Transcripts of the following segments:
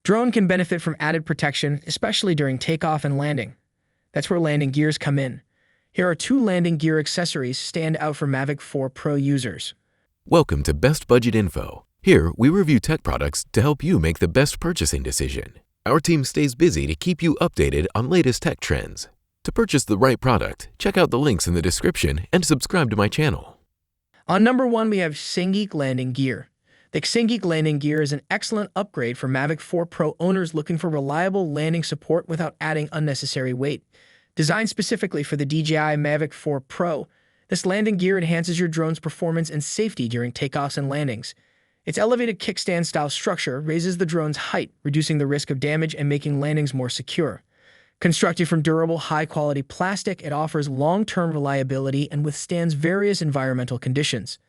Drone can benefit from added protection, especially during takeoff and landing. That's where landing gears come in. Here are 2 landing gear accessories stand out for Mavic 4 Pro users. Welcome to Best Budget Info. Here, we review tech products to help you make the best purchasing decision. Our team stays busy to keep you updated on latest tech trends. To purchase the right product, check out the links in the description and subscribe to my channel. On number 1, we have Xingeek Landing Gear. The Xingeek Landing Gear is an excellent upgrade for Mavic 4 Pro owners looking for reliable landing support without adding unnecessary weight. Designed specifically for the DJI Mavic 4 Pro, this landing gear enhances your drone's performance and safety during takeoffs and landings. Its elevated kickstand-style structure raises the drone's height, reducing the risk of damage and making landings more secure. Constructed from durable, high-quality plastic, it offers long-term reliability and withstands various environmental conditions.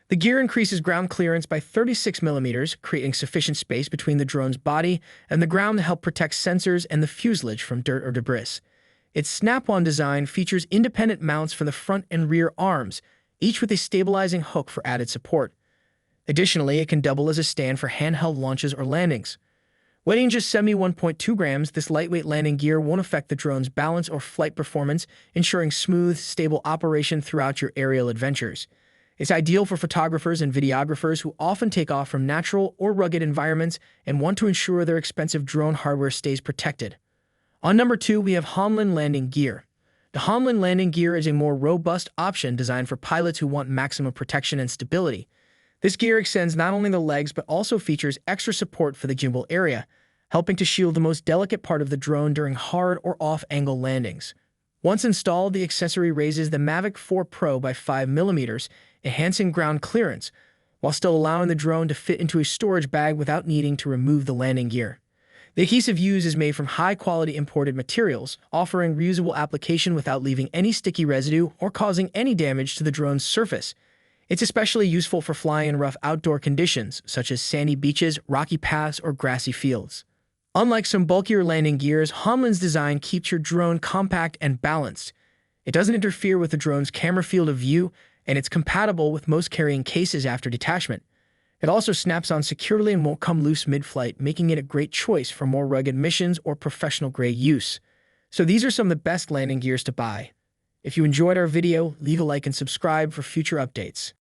The gear increases ground clearance by 36 millimeters, creating sufficient space between the drone's body and the ground to help protect sensors and the fuselage from dirt or debris. Its snap-on design features independent mounts for the front and rear arms, each with a stabilizing hook for added support. Additionally, it can double as a stand for handheld launches or landings. Weighing just 71.2 grams, this lightweight landing gear won't affect the drone's balance or flight performance, ensuring smooth, stable operation throughout your aerial adventures. It's ideal for photographers and videographers who often take off from natural or rugged environments and want to ensure their expensive drone hardware stays protected. On number 2, we have Honlyn Landing Gear. The Honlyn Landing Gear is a more robust option designed for pilots who want maximum protection and stability. This gear extends not only the legs but also features extra support for the gimbal area, helping to shield the most delicate part of the drone during hard or off-angle landings. Once installed, the accessory raises the Mavic 4 Pro by 5 millimeters, enhancing ground clearance, while still allowing the drone to fit into a storage bag without needing to remove the landing gear. The adhesive used is made from high-quality imported materials, offering reusable application without leaving any sticky residue or causing any damage to the drone's surface. It's especially useful for flying in rough outdoor conditions, such as sandy beaches, rocky paths, or grassy fields. Unlike some bulkier landing gears, Honlyn's design keeps your drone compact and balanced. It doesn't interfere with the drone's camera field of view, and it's compatible with most carrying cases after detachment. It also snaps on securely and won't come loose mid-flight, making it a great choice for more rugged missions or professional-grade use. So these are some of the best landing gears to buy. If you enjoyed our video, leave a like and subscribe for future updates.